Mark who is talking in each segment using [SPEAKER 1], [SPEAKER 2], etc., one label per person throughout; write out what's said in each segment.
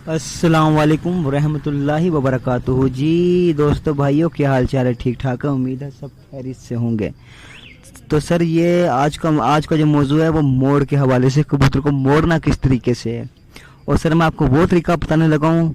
[SPEAKER 1] अस्सलाम वालेकुम रहमतुल्लाहि व बरकातुहू। जी दोस्तों भाइयों, क्या हाल चाल है? ठीक ठाक है, उम्मीद है सब खैरियत से होंगे। तो सर ये आज का जो मौजू है वो मोड़ के हवाले से, कबूतर को मोड़ना किस तरीके से है। और सर मैं आपको वो तरीका बताने लगा हूँ।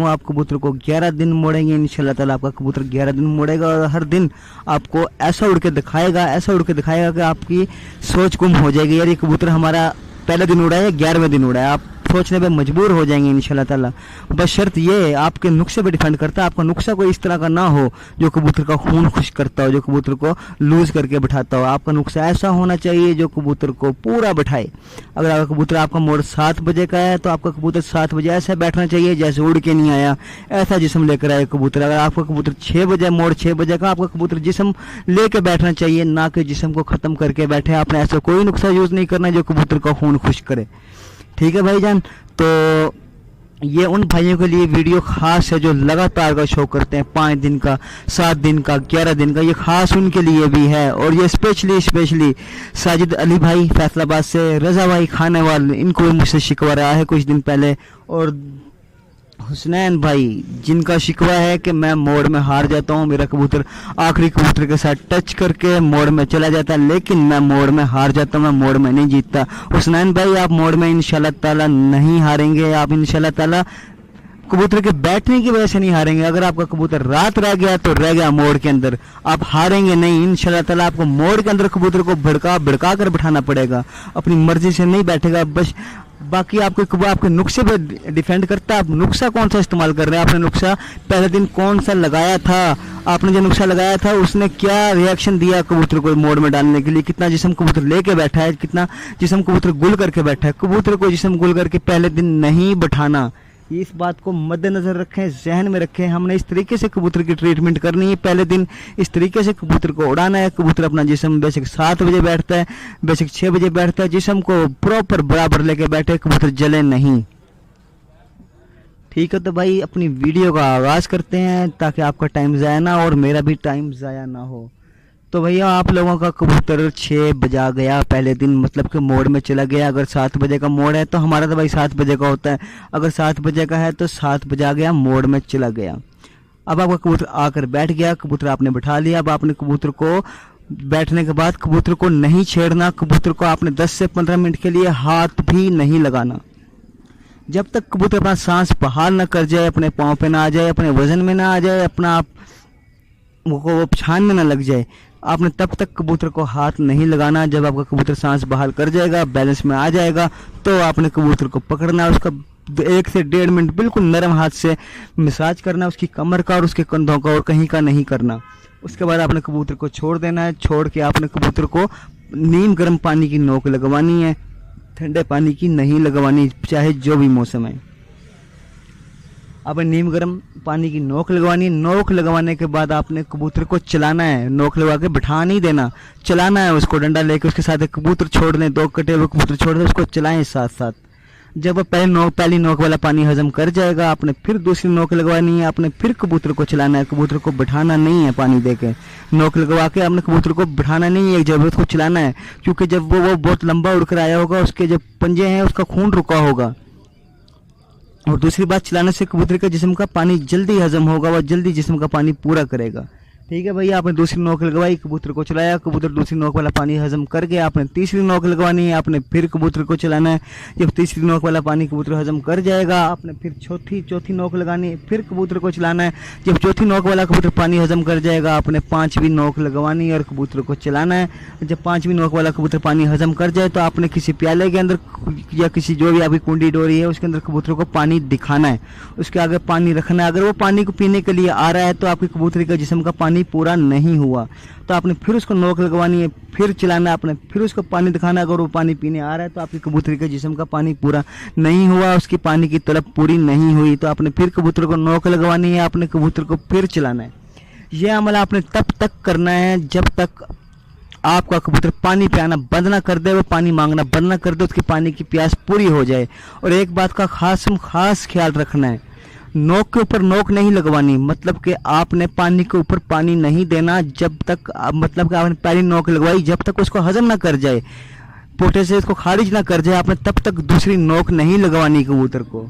[SPEAKER 1] आप कबूतर को 11 दिन मोड़ेंगे इंशाल्लाह ताला, आपका कबूतर 11 दिन मोड़ेगा और हर दिन आपको ऐसा उड़ के दिखाएगा कि आपकी सोच गुम हो जाएगी, यार ये कबूतर हमारा पहले दिन उड़ा है, 11वें दिन उड़ा है। आप सोचने पे मजबूर हो जाएंगे इंशाल्लाह ताला। बस शर्त ये आपके नुक्शे पे डिपेंड करता है। आपका नुक्शा कोई इस तरह का ना हो जो कबूतर का खून खुश करता हो, जो कबूतर को लूज करके बिठाता हो। आपका नुक्शा ऐसा होना चाहिए जो कबूतर को पूरा बिठाए। अगर आपका कबूतर, आपका मोड़ 7 बजे का है तो आपका कबूतर 7 बजे ऐसा बैठना चाहिए जैसे उड़ के नहीं आया, ऐसा जिस्म लेकर आए कबूतर। अगर आपका कबूतर 6 बजे, मोड़ 6 बजे का, आपका कबूतर जिस्म लेके बैठना चाहिए, ना कि जिस्म को खत्म करके बैठे। आपने ऐसा कोई नुक्शा यूज नहीं करना जो कबूतर का खून खुश करे। ठीक है भाईजान। तो ये उन भाइयों के लिए वीडियो खास है जो लगातार का शो करते हैं, 5 दिन का, 7 दिन का, 11 दिन का। ये खास उनके लिए भी है। और ये स्पेशली साजिद अली भाई फैसलाबाद से, रजा भाई खानेवाल, इनको मुझसे शिकवा रहा है कुछ दिन पहले, और हुसनैन भाई जिनका शिकवा है कि मैं मोड़ में हार जाता हूँ, मेरा कबूतर आखिरी कबूतर के साथ टच करके मोड़ में चला जाता है, लेकिन मैं मोड़ में हार जाता हूँ, मैं मोड़ में नहीं जीतता। हुसनैन भाई आप मोड़ में इंशाल्लाह ताला नहीं हारेंगे। आप इंशाल्लाह ताला कबूतर के बैठने की वजह से नहीं हारेंगे। अगर आपका कबूतर रात रह गया तो रह गया मोड़ के अंदर, आप हारेंगे नहीं इंशाल्लाह ताला। आपको मोड़ के अंदर कबूतर को भड़का कर बिठाना पड़ेगा, अपनी मर्जी से नहीं बैठेगा। बस बाकी आपके नुक्शे पे डिपेंड करता है, आप नुक्शा कौन सा इस्तेमाल कर रहे हैं। आपने नुक्शा पहले दिन कौन सा लगाया था, आपने जो नुक्शा लगाया था उसने क्या रिएक्शन दिया कबूतर को मोड़ में डालने के लिए, कितना जिस्म कबूतर लेके बैठा है, कितना जिस्म कबूतर गुल करके बैठा है। कबूतर को जिस्म गुल करके पहले दिन नहीं बैठाना, इस बात को मद्देनजर रखें, जहन में रखें। हमने इस तरीके से कबूतर की ट्रीटमेंट करनी है, पहले दिन इस तरीके से कबूतर को उड़ाना है। कबूतर अपना जिस्म बेशक 7 बजे बैठता है, बेशक 6 बजे बैठता है, जिस्म को प्रॉपर बराबर लेके बैठे, कबूतर जले नहीं। ठीक है, तो भाई अपनी वीडियो का आगाज करते हैं ताकि आपका टाइम ज़ाया ना और मेरा भी टाइम ज़ाया ना हो। तो भैया आप लोगों का कबूतर 6 बजा गया पहले दिन, मतलब कि मोड़ में चला गया। अगर 7 बजे का मोड़ है तो हमारा तो भाई 7 बजे का होता है। अगर 7 बजे का है तो 7 बजा गया, मोड़ में चला गया। अब आपका कबूतर आकर बैठ गया, कबूतर आपने बैठा लिया। अब आपने कबूतर को बैठने के बाद कबूतर को नहीं छेड़ना। कबूतर को आपने 10 से 15 मिनट के लिए हाथ भी नहीं लगाना, जब तक कबूतर अपना सांस बहाल ना कर जाए, अपने पाँव पे ना आ जाए, अपने वजन में ना आ जाए, अपना आप वो पछान में ना लग जाए। आपने तब तक कबूतर को हाथ नहीं लगाना। जब आपका कबूतर सांस बहाल कर जाएगा, बैलेंस में आ जाएगा, तो आपने कबूतर को पकड़ना है। उसका 1 से 1.5 मिनट बिल्कुल नरम हाथ से मसाज करना है, उसकी कमर का और उसके कंधों का, और कहीं का नहीं करना। उसके बाद आपने कबूतर को छोड़ देना है। छोड़ के आपने कबूतर को नीम गर्म पानी की नोक लगवानी है, ठंडे पानी की नहीं लगवानी, चाहे जो भी मौसम है। अब नीम गर्म पानी की नोक लगवानी है। नोक लगवाने के बाद आपने कबूतर को चलाना है, नोक लगवा के बिठा नहीं देना, चलाना है उसको। डंडा लेके उसके साथ कबूतर छोड़ दें, 2 कटे हुए कबूतर छोड़ दें, उसको चलाएं साथ साथ। जब पहली नोक वाला पानी हजम कर जाएगा, आपने फिर दूसरी नोक लगवानी है। आपने फिर कबूतर को चलाना है, कबूतर को बिठाना नहीं है पानी देके। नोक लगवा के आपने कबूतर को बिठाना नहीं है, एक जगह उसको चलाना है, क्योंकि जब वो बहुत लंबा उड़कर आया होगा, उसके जब पंजे हैं उसका खून रुका होगा। और दूसरी बात, चलाने से कबूतर के जिस्म का पानी जल्दी हजम होगा, वह जल्दी जिस्म का पानी पूरा करेगा। ठीक है भैया, आपने दूसरी नोक लगवाई, कबूतर को चलाया, कबूतर दूसरी नोक वाला पानी हजम कर गया। आपने तीसरी नोक लगवानी है, आपने फिर कबूतर को चलाना है। जब तीसरी नोक वाला पानी कबूतर हजम कर जाएगा, आपने फिर चौथी नोक लगानी है, फिर कबूतर को चलाना है। जब चौथी नोक वाला कबूतर पानी हजम कर जाएगा, आपने 5वीं नोक लगवानी है और कबूतर को चलाना है। जब 5वीं नोक वाला कबूतर पानी हजम कर जाए तो आपने किसी प्याले के अंदर या किसी जो भी आपकी कुंडी डोरी है उसके अंदर कबूतर को पानी दिखाना है, उसके आगे पानी रखना है। अगर वो पानी को पीने के लिए आ रहा है तो आपकी कबूतरी का जिस्म का पानी पूरा नहीं हुआ, तो आपने फिर उसको नोक लगवानी है, फिर चलाना, आपने फिर उसको पानी दिखाना। अगर वो पानी पीने आ रहा है तो आपकी कबूतरी के जिस्म का पानी पूरा नहीं हुआ, उसकी पानी की तलब पूरी नहीं हुई, तो आपने फिर कबूतर को नोक लगवानी है, आपने कबूतर को फिर चलाना है। यह अमल आपने तब तक करना है जब तक आपका कबूतर पानी पियाना बंद ना कर दे, वो पानी मांगना बंद ना कर दे, उसकी पानी की प्यास पूरी हो जाए। और एक बात का खास ख्याल रखना है, नोक के ऊपर नोक नहीं लगवानी, मतलब कि आपने पानी के ऊपर पानी नहीं देना जब तक, मतलब कि आपने पहली नोक लगवाई जब तक उसको हजम ना कर जाए, पोटे से इसको खारिज ना कर जाए, आपने तब तक दूसरी नोक नहीं लगवानी कबूतर को।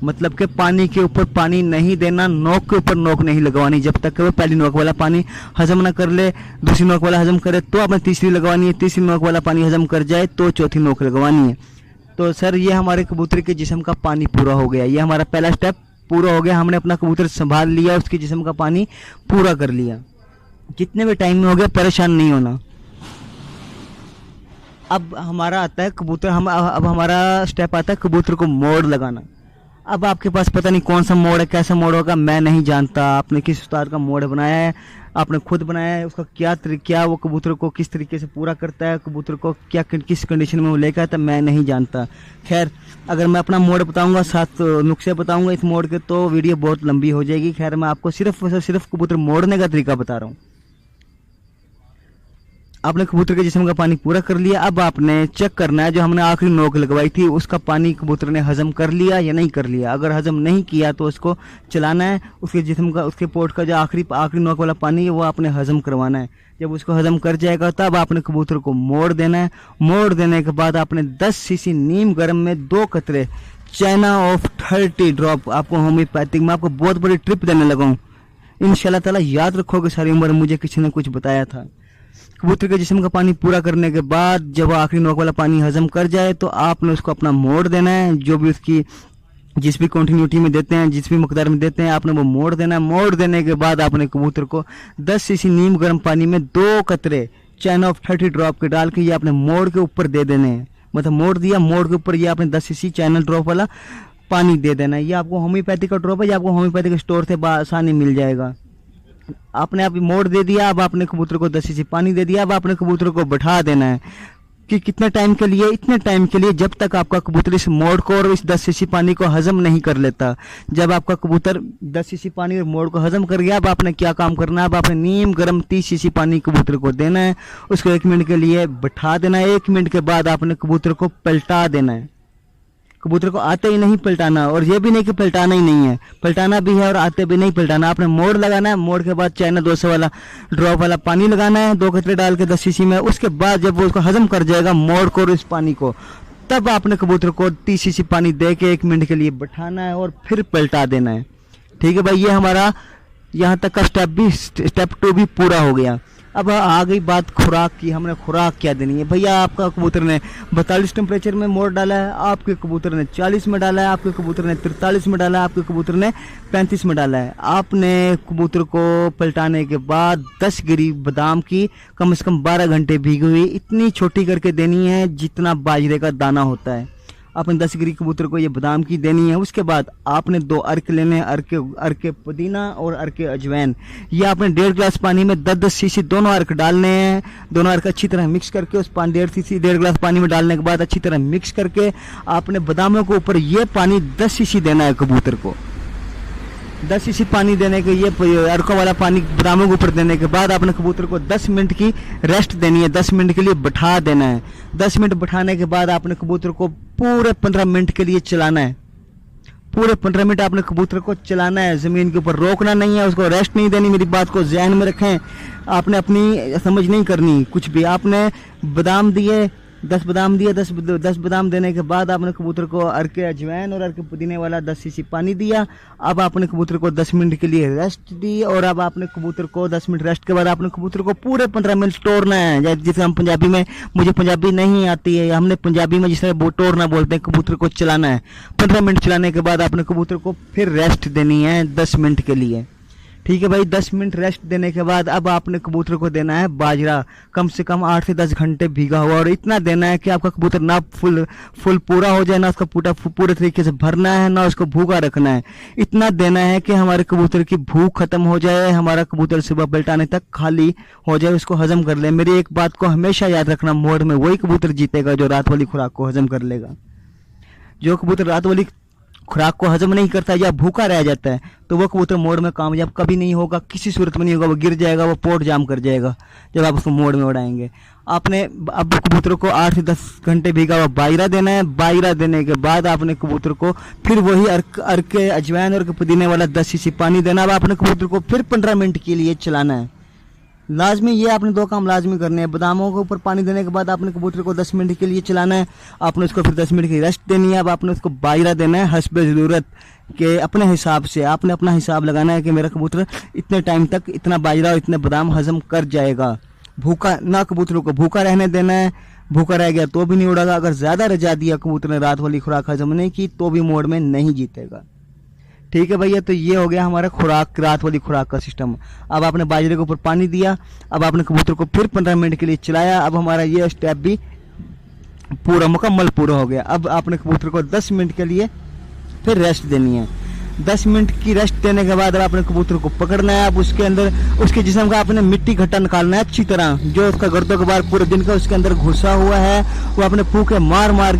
[SPEAKER 1] मतलब कि पानी के ऊपर पानी नहीं देना, नोक के ऊपर नोक नहीं लगवानी जब तक कि वो पहली नोक वाला पानी हजम ना कर ले, दूसरी नोक वाला हजम करे तो आपने तीसरी लगवानी है, तीसरी नोक वाला पानी हजम कर जाए तो चौथी नोक लगवानी है। तो सर ये हमारे कबूतर के जिस्म का पानी पूरा हो गया, ये हमारा पहला स्टेप पूरा हो गया। हमने अपना कबूतर संभाल लिया, उसके जिस्म का पानी पूरा कर लिया। जितने भी टाइम में हो गया, परेशान नहीं होना। अब हमारा आता है कबूतर, अब हमारा स्टेप आता है कबूतर को मोड़ लगाना। अब आपके पास पता नहीं कौन सा मोड़ है, कैसा मोड़ होगा, मैं नहीं जानता। आपने किस उस्ताद का मोड़ बनाया है, आपने खुद बनाया है, उसका क्या वो कबूतर को किस तरीके से पूरा करता है, कबूतर को क्या किस कंडीशन में वो लेकर आता है, मैं नहीं जानता। खैर, अगर मैं अपना मोड़ बताऊंगा, 7 नुस्खे बताऊंगा इस मोड़ के, तो वीडियो बहुत लंबी हो जाएगी। खैर, मैं आपको सिर्फ कबूतर मोड़ने का तरीका बता रहा हूँ। आपने कबूतर के जिस्म का पानी पूरा कर लिया। अब आपने चेक करना है जो हमने आखिरी नोक लगवाई थी उसका पानी कबूतर ने हजम कर लिया या नहीं कर लिया। अगर हजम नहीं किया तो उसको चलाना है, उसके जिस्म का, उसके पोट का जो आखिरी नोक वाला पानी है वो आपने हजम करवाना है। जब उसको हजम कर जाएगा तब आपने कबूतर को मोड़ देना है। मोड़ देने के बाद आपने 10 सीसी नीम गर्म में 2 कतरे चाइना ऑफ 30 ड्रॉप, आपको होम्योपैथिक में आपको बहुत बड़ी ट्रिप देने लगा हूँ, इंशाल्लाह ताला याद रखोगे सारी उम्र। मुझे किसी ने कुछ बताया था। कबूतर के जिस्म का पानी पूरा करने के बाद जब आखिरी नोक वाला पानी हजम कर जाए तो आपने उसको अपना मोड़ देना है। जो भी उसकी जिस भी कंटिन्यूटी में देते हैं, जिस भी मकदार में देते हैं, आपने वो मोड़ देना है। मोड़ देने के बाद आपने कबूतर को 10 सीसी नीम गर्म पानी में 2 कतरे चाइना ऑफ 30 ड्रॉप के डाल के ये आपने मोड़ के ऊपर दे देने हैं। मतलब मोड़ दिया, मोड़ के ऊपर ये आपने 10 सीसी चाइना ड्रॉप वाला पानी दे देना है। ये आपको होम्योपैथिक का ड्रॉप है, ये आपको होम्योपैथिक स्टोर से आसानी मिल जाएगा। आपने अभी मोड़ दे दिया, अब आपने कबूतर को 10 सीसी पानी दे दिया। अब आपने कबूतर को बैठा देना है कि कितने टाइम के लिए, इतने टाइम के लिए जब तक आपका कबूतर इस मोड़ को और इस 10 सीसी पानी को हजम नहीं कर लेता। जब आपका कबूतर 10 सीसी पानी और मोड़ को हजम कर गया, अब आपने क्या काम करना है, अब आपने नीम गर्म 30 सीसी पानी कबूतर को देना है। उसको 1 मिनट के लिए बैठा देना है। 1 मिनट के बाद आपने कबूतर को पलटा देना है। कबूतर को आते ही नहीं पलटाना, और ये भी नहीं कि पलटाना ही नहीं है, पलटाना भी है और आते भी नहीं पलटाना। आपने मोड़ लगाना है। मोड़ के बाद चाइना 200 वाला ड्रॉप वाला पानी लगाना है, 2 कतरे डाल के 10 सीसी में। उसके बाद जब वो उसको हजम कर जाएगा मोड़ को और इस पानी को, तब आपने कबूतर को 30 सीसी पानी दे के 1 मिनट के लिए बैठाना है और फिर पलटा देना है। ठीक है भाई, ये हमारा यहाँ तक का स्टेप 2 भी पूरा हो गया। अब आ गई बात खुराक की। हमने खुराक क्या देनी है भैया। आपका कबूतर ने 42 टेम्परेचर में मोड़ डाला है, आपके कबूतर ने 40 में डाला है, आपके कबूतर ने 43 में डाला है, आपके कबूतर ने 35 में डाला है। आपने कबूतर को पलटाने के बाद 10 गिरी बादाम की कम से कम 12 घंटे भीगी हुई इतनी छोटी करके देनी है जितना बाजरे का दाना होता है। आपने 10 गिरी कबूतर को ये बादाम की देनी है। उसके बाद आपने 2 अर्क लेने हैं, अर्के पुदीना और अर्के अजवैन। ये आपने 1.5 गिलास पानी में 10-10 सीसी दोनों अर्क डालने हैं। दोनों अर्क अच्छी तरह मिक्स करके उस 1.5 गिलास पानी में डालने के बाद अच्छी तरह मिक्स करके आपने बादामों के ऊपर ये पानी 10 सीसी देना है कबूतर को। 10 सीसी पानी देने के, ये अर्कों वाला पानी बादामों के ऊपर देने के बाद आपने कबूतर को 10 मिनट की रेस्ट देनी है। 10 मिनट के लिए बैठा देना है। 10 मिनट बैठाने के बाद आपने कबूतर को पूरे 15 मिनट के लिए चलाना है। पूरे 15 मिनट आपने कबूतर को चलाना है, जमीन के ऊपर रोकना नहीं है, उसको रेस्ट नहीं देनी। मेरी बात को ध्यान में रखें, आपने अपनी समझ नहीं करनी कुछ भी। आपने बादाम दिए, 10 बादाम दिए, 10 बादाम देने के बाद आपने कबूतर को अर्के अजवैन और अर्के पुदीने वाला 10 सीसी पानी दिया। अब आपने कबूतर को 10 मिनट के लिए रेस्ट दी, और अब आपने कबूतर को 10 मिनट रेस्ट के बाद आपने कबूतर को पूरे 15 मिनट तोड़ना है। जिसे हम पंजाबी में, मुझे पंजाबी नहीं आती है, हमने पंजाबी में जिस तरह तोड़ना बोलते हैं, कबूतर को चलाना है। 15 मिनट चलाने के बाद आपने कबूतर को फिर रेस्ट देनी है 10 मिनट के लिए। ठीक है भाई, 10 मिनट रेस्ट देने के बाद अब आपने कबूतर को देना है बाजरा, कम से कम 8 से 10 घंटे भीगा हुआ, और इतना देना है कि आपका कबूतर ना फुल पूरा हो जाए, ना उसका पूरे तरीके से भरना है, ना उसको भूखा रखना है। इतना देना है कि हमारे कबूतर की भूख खत्म हो जाए, हमारा कबूतर सुबह पलटाने तक खाली हो जाए, उसको हजम कर ले। मेरी एक बात को हमेशा याद रखना, मोड़ में वही कबूतर जीतेगा जो रात वाली खुराक को हजम कर लेगा। जो कबूतर रात वाली खुराक को हजम नहीं करता या भूखा रह जाता है तो वो कबूतर मोड़ में कामयाब कभी नहीं होगा, किसी सूरत में नहीं होगा। वो गिर जाएगा, वो पोर्ट जाम कर जाएगा जब आप उसको मोड़ में उड़ाएंगे। आपने अब कबूतर को 8 से 10 घंटे भीगा हुआ बाजरा देना है। बाजरा देने के बाद आपने कबूतर को फिर वही अर्के अजवैन और पुदीने वाला 10 सीसी पानी देना। अब आपने कबूतर को फिर 15 मिनट के लिए चलाना है। लाजमी ये आपने 2 काम लाजमी करने हैं। बादामों के ऊपर पानी देने के बाद आपने कबूतर को 10 मिनट के लिए चलाना है, आपने उसको फिर 10 मिनट की रेस्ट देनी है। अब आपने उसको बाजरा देना है हस्बे ज़रूरत के, अपने हिसाब से आपने अपना हिसाब लगाना है कि मेरा कबूतर इतने टाइम तक इतना बाजरा और इतने बादाम हजम कर जाएगा। भूखा ना कबूतरों को भूखा रहने देना है, भूखा रह गया तो भी नहीं उड़ेगा। अगर ज़्यादा रजा दिया कबूतर ने रात वाली खुराक हजम नहीं की तो भी मोड़ में नहीं जीतेगा। ठीक है भैया, तो ये हो गया हमारा खुराक, रात वाली खुराक का सिस्टम। अब आपने बाजरे के ऊपर पानी दिया, अब आपने कबूतर को फिर 15 मिनट के लिए चलाया। अब हमारा ये स्टेप भी पूरा मुकम्मल पूरा हो गया। अब आपने कबूतर को 10 मिनट के लिए फिर रेस्ट देनी है। 10 मिनट की रेस्ट देने के बाद अब आपने कबूतर को पकड़ना है। अब उसके अंदर उसके जिस्म का आपने मिट्टी घट्टा निकालना है अच्छी तरह, जो उसका गर्दों के बार पूरे दिन का उसके अंदर घुसा हुआ है वो आपने फूके मार मार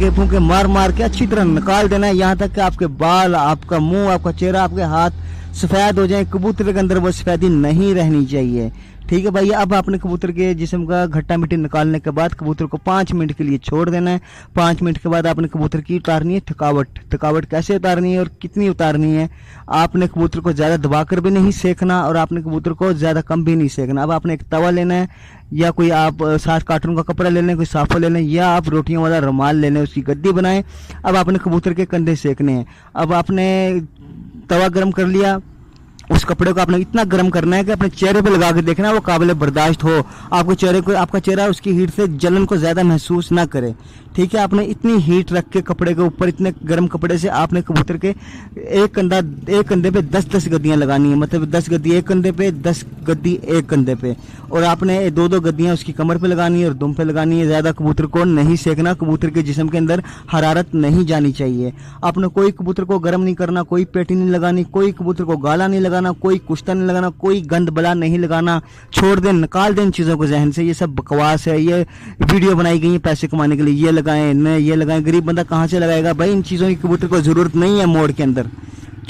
[SPEAKER 1] के अच्छी तरह निकाल देना है, यहाँ तक कि आपके बाल, आपका मुंह, आपका चेहरा, आपके हाथ सफ़ेद हो जाए। कबूतर के अंदर वो सफ़ेदी नहीं रहनी चाहिए। ठीक है भैया, अब आपने कबूतर के जिस्म का घट्टा मिट्टी निकालने के बाद कबूतर को 5 मिनट के लिए छोड़ देना है। 5 मिनट के बाद आपने कबूतर की उतारनी है थकावट कैसे उतारनी है और कितनी उतारनी है। आपने कबूतर को ज़्यादा दबाकर भी नहीं सेकना और आपने कबूतर को ज़्यादा कम भी नहीं सेकना। अब आपने एक तवा लेना है या कोई आप 7 कार्टून का कपड़ा ले लें, कोई साफा ले लें या आप रोटियों वाला रुमाल ले लें, उसकी गद्दी बनाएं। अब आपने कबूतर के कंधे सेकने हैं। अब आपने तवा गर्म कर लिया, उस कपड़े को आपने इतना गर्म करना है कि अपने चेहरे पे लगा के देखना है वो काबिल बर्दाश्त हो, आपके चेहरे को, आपका चेहरा उसकी हीट से जलन को ज़्यादा महसूस ना करे। ठीक है, आपने इतनी हीट रख के कपड़े के ऊपर, इतने गर्म कपड़े से आपने कबूतर के एक कंधे पे 10-10 गद्दियाँ लगानी है। मतलब 10 गद्दी एक कंधे पे, 10 गद्दी एक कंधे पे, और आपने 2-2 गद्दियाँ उसकी कमर पे लगानी है और दुम पे लगानी है। ज़्यादा कबूतर को नहीं सेकना, कबूतर के जिस्म के अंदर हरारत नहीं जानी चाहिए। आपने कोई कबूतर को गर्म नहीं करना, कोई पेटी नहीं लगानी, कोई कबूतर को गाला नहीं लगाना, कोई कुश्ता नहीं लगाना, कोई गंद बला नहीं लगाना। छोड़ दें, निकाल दें इन चीज़ों को जहन से। ये सब बकवास है, ये वीडियो बनाई गई है पैसे कमाने के लिए, ये लगाएं न ये लगाएं। गरीब बंदा कहाँ से लगाएगा भाई? इन चीज़ों की कबूतर को ज़रूरत नहीं है मोड़ के अंदर।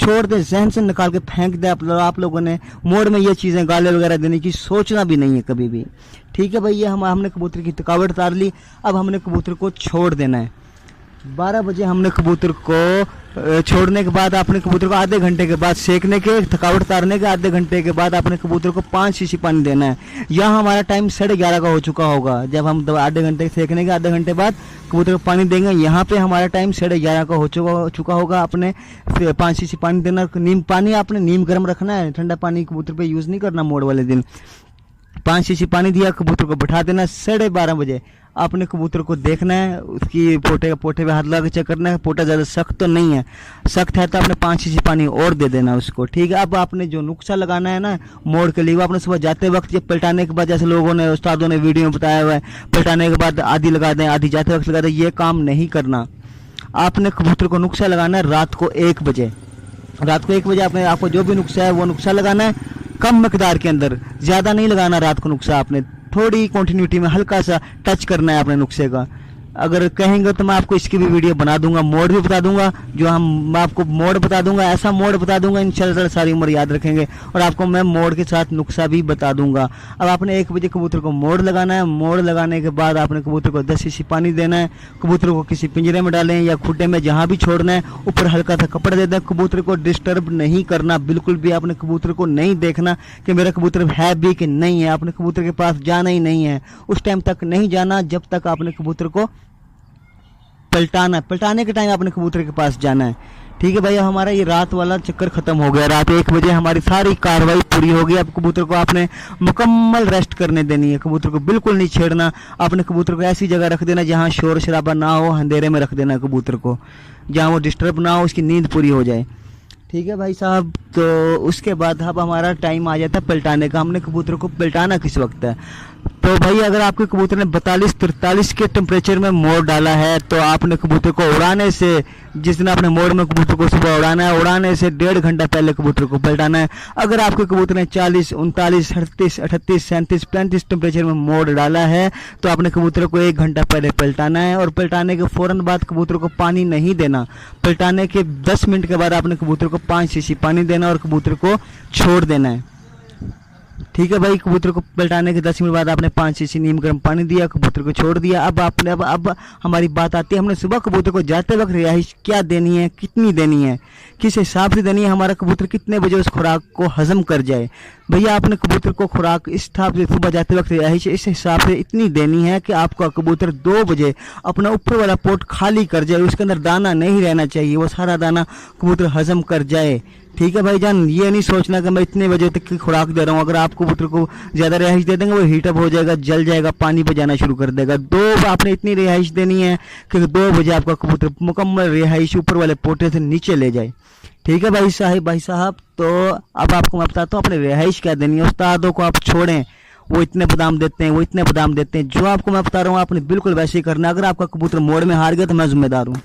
[SPEAKER 1] छोड़ दे, जहन से निकाल के फेंक दे। आप लोगों ने मोड़ में ये चीज़ें गाले वगैरह देने की सोचना भी नहीं है कभी भी। ठीक है भैया, हमने कबूतर की थकावट उतार ली। अब हमने कबूतर को छोड़ देना है। 12 बजे हमने कबूतर को छोड़ने के बाद आपने कबूतर को आधे घंटे के बाद सेकने के, थकावट उतारने के आधे घंटे के बाद आपने कबूतर को 5 शीशी पानी देना है। यहाँ हमारा टाइम 11:30 का हो चुका होगा। जब हम आधे घंटे सेकने के आधे घंटे बाद कबूतर को पानी देंगे, यहाँ पे हमारा टाइम 11:30 का हो चुका होगा। आपने 5 शीशी पानी देना। नीम पानी आपने नीम गर्म रखना है, ठंडा पानी कबूतर पे यूज़ नहीं करना मोड़ वाले दिन। 5 शीशी पानी दिया, कबूतर को बैठा देना। 12:30 बजे आपने कबूतर को देखना है, उसकी पोटे पे हाथ लगा के चेक करना है, पोटा ज़्यादा सख्त तो नहीं है। सख्त है तो आपने 5 शीशी पानी और दे देना उसको। ठीक है, अब आपने जो नुस्खा लगाना है ना मोड़ के लिए, वो आपने सुबह जाते वक्त, ये पलटाने के बाद, जैसे लोगों ने उस्तादों ने वीडियो में बताया हुआ है, पलटाने के बाद आधी लगा दें, आधी जाते वक्त लगा दें, ये काम नहीं करना। आपने कबूतर को नुस्खा लगाना है रात को 1 बजे। रात को 1 बजे आपको जो भी नुस्खा है वो नुस्खा लगाना है, कम मकदार के अंदर, ज़्यादा नहीं लगाना। रात को नुस्खा आपने थोड़ी क्वांटिटी में हल्का सा टच करना है अपने नुस्खे का। अगर कहेंगे तो मैं आपको इसकी भी वीडियो बना दूंगा, मोड भी बता दूंगा, मैं आपको मोड बता दूंगा, ऐसा मोड बता दूंगा इंशाल्लाह सारी उम्र याद रखेंगे, और आपको मैं मोड के साथ नुस्खा भी बता दूंगा। अब आपने 1 बजे कबूतर को मोड़ लगाना है। मोड़ लगाने के बाद आपने कबूतर को 10 शीशी पानी देना है। कबूतर को किसी पिंजरे में डालें या खुड्डे में, जहाँ भी छोड़ना है, ऊपर हल्का सा कपड़ा दे दें। कबूतर को डिस्टर्ब नहीं करना बिल्कुल भी। आपने कबूतर को नहीं देखना कि मेरा कबूतर है भी कि नहीं है। आपने कबूतर के पास जाना ही नहीं है, उस टाइम तक नहीं जाना जब तक आपने कबूतर को पलटाने के टाइम आपने कबूतर के पास जाना है। ठीक है भैया, हमारा ये रात वाला चक्कर खत्म हो गया। रात 1 बजे हमारी सारी कार्रवाई पूरी हो गई। अब कबूतर को आपने मुकम्मल रेस्ट करने देनी है। कबूतर को बिल्कुल नहीं छेड़ना। आपने कबूतर को ऐसी जगह रख देना जहाँ शोर शराबा ना हो, अंधेरे में रख देना कबूतर को, जहाँ वो डिस्टर्ब ना हो, उसकी नींद पूरी हो जाए। ठीक है भाई साहब, तो उसके बाद अब हमारा टाइम आ जाता है पलटाने का। हमने कबूतर को पलटाना किस वक्त है? तो भाई अगर आपके कबूतर ने 42-43 के टेम्परेचर में मोड़ डाला है तो आपने कबूतर को उड़ाने से, जिस दिन आपने मोड़ में कबूतर को सुबह उड़ाना है, उड़ाने से 1.5 घंटा पहले कबूतर को पलटाना है। अगर आपके कबूतर ने 40, 39, 38, 38, 37, 35 टेम्परेचर में मोड़ डाला है तो आपने कबूतर को 1 घंटा पहले पलटाना है। और पलटाने के फ़ौरन बाद कबूतर को पानी नहीं देना। पलटाने के 10 मिनट के बाद आपने कबूतर को 5 शीशी पानी देना और कबूतर को छोड़ देना है। ठीक है भाई, कबूतर को पलटाने के 10 मिनट बाद आपने 5 सीसी नीम गर्म पानी दिया, कबूतर को छोड़ दिया। अब हमारी बात आती है, हमने सुबह कबूतर को जाते वक्त रिहाइश क्या देनी है, कितनी देनी है, किस हिसाब से देनी है, हमारा कबूतर कितने बजे उस खुराक को हजम कर जाए। भैया आपने कबूतर को खुराक इस हिसाब से सुबह जाते वक्त रिहाइश इस हिसाब से इतनी देनी है कि आपका कबूतर 2 बजे अपना ऊपर वाला पोट खाली कर जाए, उसके अंदर दाना नहीं रहना चाहिए, वो सारा दाना कबूतर हजम कर जाए। ठीक है भाईजान, ये नहीं सोचना कि मैं इतने बजे तक की खुराक दे रहा हूँ। अगर आप कबूतर को ज़्यादा रिहाइश दे देंगे वो हीटअप हो जाएगा, जल जाएगा, पानी पे जाना शुरू कर देगा। 2 आपने इतनी रिहाइश देनी है कि 2 बजे आपका कबूतर मुकम्मल रिहाइश ऊपर वाले पोटे से नीचे ले जाए। ठीक है भाई साहब, तो अब आपको मैं बताता हूँ अपने रिहाइश क्या देनी है। उस्तादों को आप छोड़ें, वो इतने बादाम देते हैं, वो इतने बादाम देते हैं, जो आपको मैं बता रहा हूँ आपने बिल्कुल वैसे ही करना। अगर आपका कबूतर मोड़ में हार गया तो मैं जिम्मेदार हूँ।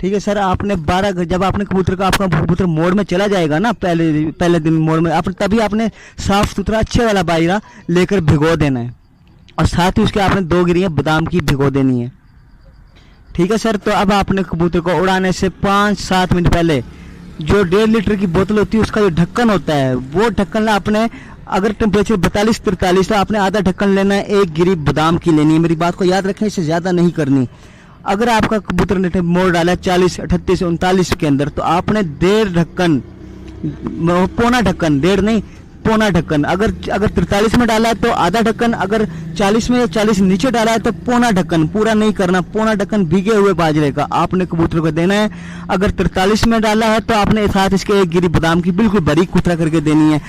[SPEAKER 1] ठीक है सर, आपने 12 जब आपने कबूतर का आपका कबूतर मोड़ में चला जाएगा ना, पहले दिन मोड़ में तभी आपने साफ सुथरा अच्छे वाला बाजरा लेकर भिगो देना है, और साथ ही उसके आपने 2 गिरियां बादाम की भिगो देनी है। ठीक है सर, तो अब आपने कबूतर को उड़ाने से 5-7 मिनट पहले जो 1.5 लीटर की बोतल होती है उसका जो ढक्कन होता है वो ढक्कन ला आपने, अगर टेम्परेचर 42-43 तो आपने आधा ढक्कन लेना है, 1 गिरी बादाम की लेनी है। मेरी बात को याद रखें, इससे ज़्यादा नहीं करनी। अगर आपका कबूतर ने मोड़ डाला 40, 38, 39 के अंदर तो आपने 1.5 ढक्कन, पौना ढक्कन, 1.5 नहीं पौना ढक्कन, अगर 43 में डाला है तो आधा ढक्कन, अगर 40 में या 40 नीचे डाला है तो पौना ढक्कन, पूरा नहीं करना। पौना ढक्कन भीगे हुए बाजरे का आपने कबूतर को देना है। अगर 43 में डाला है तो आपने साथ इसके 1 गिरी बादाम की बिल्कुल बारीक कुतरा करके देनी है।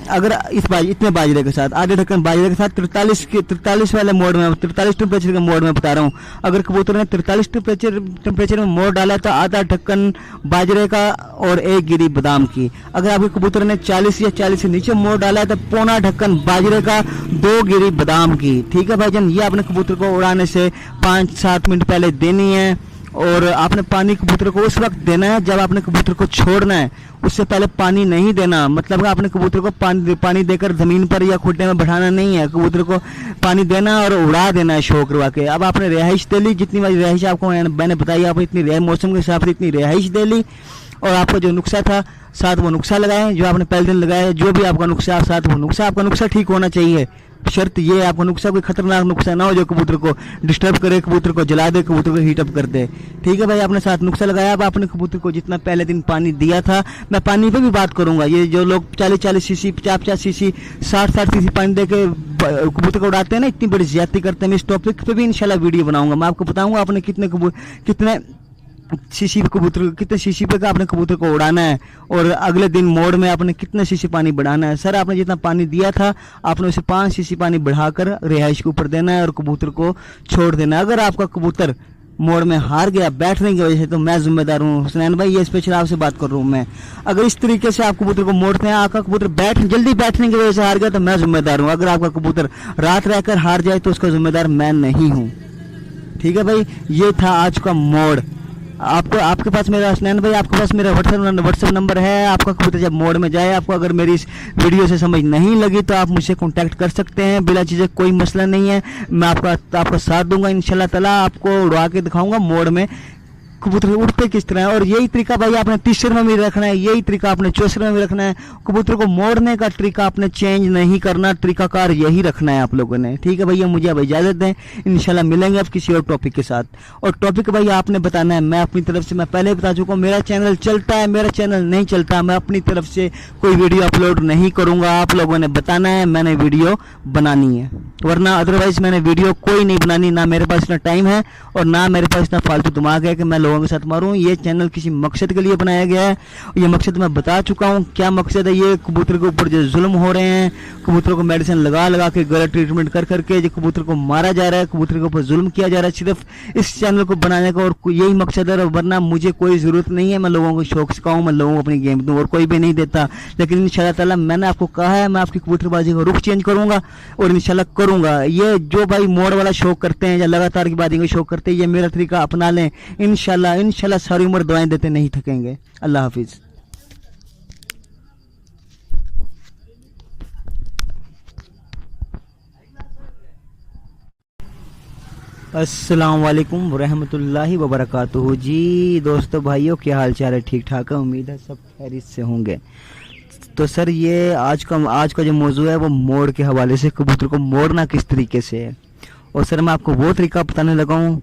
[SPEAKER 1] अगर इतने बाजरे के साथ, आधे ढक्कन बाजरे के साथ 43 वाले मोड में, 43 टेम्परेचर के मोड में बता रहा हूँ, अगर कबूतर ने 43 टेम्परेचर में मोड़ डाला तो आधा ढक्कन बाजरे का और 1 गिरी बादाम की। अगर आपके कबूतर ने 40 या 40 से नीचे मोड़ डाला है तो पौना ढक्कन बाजरे का, 2 गिरी बादाम की। ठीक है भाईजान, ये आपने कबूतर को उड़ाने से 5-7 मिनट पहले देनी है। और आपने पानी कबूतर को उस वक्त देना है जब आपने कबूतर को छोड़ना है, उससे पहले पानी नहीं देना। मतलब आपने कबूतर को पानी देकर जमीन पर या खुड्डे में बैठाना नहीं है, कबूतर को पानी देना और उड़ा देना है शौक करवा के। अब आपने रिहाइश दे ली, जितनी बार रिहाइश आपको मैंने बताई, आप इतनी मौसम के हिसाब से इतनी रिहाइश दे ली, और आपका जो नुस्खा था साथ वो नुस्खा लगाएं जो आपने पहले दिन लगाया। जो भी आपका नुस्खा साथ वो नुस्खा, आपका नुस्खा ठीक होना चाहिए। शर्त ये है आपका नुस्खा कोई खतरनाक नुस्खा ना हो जो कबूतर को डिस्टर्ब करे, कबूतर को जला दे, कबूतर को हीट अप कर दे। ठीक है भाई, आपने साथ नुस्खा लगाया। अब आपने कबूतर को जितना पहले दिन पानी दिया था, मैं पानी पे भी बात करूंगा। ये जो लोग 40-40 सीसी, 50-50 सीसी, 60-60 सीसी पानी दे के कबूतर को उड़ाते हैं ना, इतनी बड़ी ज्यादती करते हैं। मैं इस टॉपिक पे भी इंशाल्लाह वीडियो बनाऊंगा। मैं आपको बताऊंगा आपने कितने सीसी कबूतर, कितने सीसी पे का आपने कबूतर को उड़ाना है, और अगले दिन मोड़ में आपने कितने सीसी पानी बढ़ाना है। सर आपने जितना पानी दिया था आपने उसे 5 सीसी पानी बढ़ाकर रिहाइश के ऊपर देना है और कबूतर को छोड़ देना है। अगर आपका कबूतर मोड़ में हार गया बैठने की वजह से तो मैं जिम्मेदार हूँ। हुसनैन भाई, ये स्पेशल आपसे बात कर रहा हूँ मैं। अगर इस तरीके से आप कबूतर को मोड़ते हैं, आपका कबूतर जल्दी बैठने की वजह से हार गया तो मैं जिम्मेदार हूँ। अगर आपका कबूतर रात रहकर हार जाए तो उसका जिम्मेदार मैं नहीं हूँ। ठीक है भाई, ये था आज का मोड़। आपके पास मेरा हुसनैन भाई, आपके पास मेरा व्हाट्सएप नंबर है। आपका कबूतर जब मोड़ में जाए, आपको अगर मेरी इस वीडियो से समझ नहीं लगी तो आप मुझसे कांटेक्ट कर सकते हैं, बिला चीज़ें, कोई मसला नहीं है। मैं आपका साथ दूंगा इंशाल्लाह ताला। आपको उड़ा के दिखाऊंगा मोड़ में कबूतर उड़ते किस तरह है। और यही तरीका भाई आपने तीसरे में भी रखना है, यही तरीका आपने चौसरे में भी रखना है। कबूतर को मोड़ने का तरीका आपने चेंज नहीं करना, तरीकाकार यही रखना है आप लोगों ने। ठीक है भैया, मुझे अब इजाजत दें, इंशाल्लाह मिलेंगे अब किसी और टॉपिक के साथ। और टॉपिक भाई आपने बताना है, मैं अपनी तरफ से, मैं पहले बता चुका हूँ, मेरा चैनल चलता है, मेरा चैनल नहीं चलता, मैं अपनी तरफ से कोई वीडियो अपलोड नहीं करूंगा। आप लोगों ने बताना है, मैंने वीडियो बनानी है, वरना अदरवाइज मैंने वीडियो कोई नहीं बनानी। ना मेरे पास इतना टाइम है और ना मेरे पास इतना फालतू दिमाग है कि मैं लोगों के साथ मारूं। ये चैनल किसी मकसद के लिए बनाया गया है, ये मकसद मैं बता चुका हूं। क्या मकसद है? ये कबूतर के ऊपर जो जुल्म हो रहे हैं, कबूतरों को मेडिसिन लगा के गलत ट्रीटमेंट कर करके जो कबूतर को मारा जा रहा है, कबूतर के ऊपर जुल्म किया जा रहा है, सिर्फ इस चैनल को बनाने का और यही मकसद है। वरना मुझे कोई जरूरत नहीं है, मैं लोगों को शौक सिखाऊं, मैं लोगों को अपनी गेम दूं, और कोई भी नहीं देता। लेकिन इंशाल्लाह ताला मैंने आपको कहा है, मैं आपकी कबूतरबाजी का रुख चेंज करूंगा और इंशाल्लाह करूंगा। ये जो भाई मोड़ वाला शौक करते हैं या लगातार की बाजी का शौक करते हैं, ये मेरा तरीका अपना लें, इंशाल्लाह सारी उम्र दवाएं देते नहीं थकेंगे। अल्लाह हाफिज। अस्सलाम वालेकुम रहमतुल्लाहि व बरकातुहू। जी दोस्तों भाइयों, क्या हाल चाल है? ठीक ठाक है, उम्मीद है सब खैरियत से होंगे। तो सर ये आज का जो मौजू है वो मोड़ के हवाले से, कबूतर को मोड़ना किस तरीके से है। और सर मैं आपको वो तरीका बताने लगा हूँ।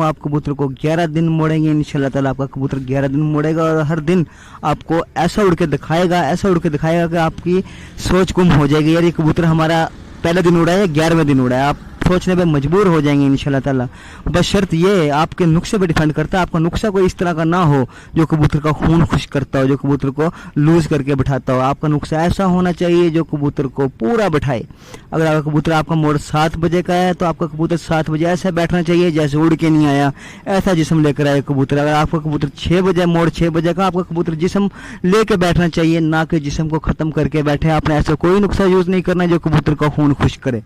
[SPEAKER 1] आप कबूतर को 11 दिन मोड़ेंगे इंशाल्लाह ताला, आपका कबूतर 11 दिन मोड़ेगा और हर दिन आपको ऐसा उड़ के दिखाएगा कि आपकी सोच गुम हो जाएगी, यार ये कबूतर हमारा पहले दिन उड़ा है, 11वें दिन उड़ा है। आप सोचने पे मजबूर हो जाएंगे इंशाल्लाह ताला। बस शर्त ये आपके नुक्से पे डिपेंड करता है, आपका नुक्सा कोई इस तरह का ना हो जो कबूतर का खून खुश करता हो, जो कबूतर को लूज करके बिठाता हो। आपका नुक्सा ऐसा होना चाहिए जो कबूतर को पूरा बिठाए। अगर आपका कबूतर, आपका मोड़ 7 बजे का है तो आपका कबूतर 7 बजे ऐसा बैठना चाहिए जैसे उड़ के नहीं आया, ऐसा जिस्म लेकर आए कबूतर। अगर आपका कबूतर 6 बजे, मोड़ 6 बजे का, आपका कबूतर जिस्म लेके बैठना चाहिए, ना कि जिस्म को ख़त्म करके बैठे। आपने ऐसा कोई नुक्सा यूज़ नहीं करना जो कबूतर का खून खुश करे।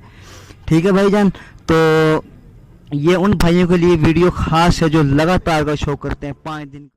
[SPEAKER 1] ठीक है भाईजान। तो ये उन भाइयों के लिए वीडियो खास है जो लगातार का शो करते हैं 5 दिन।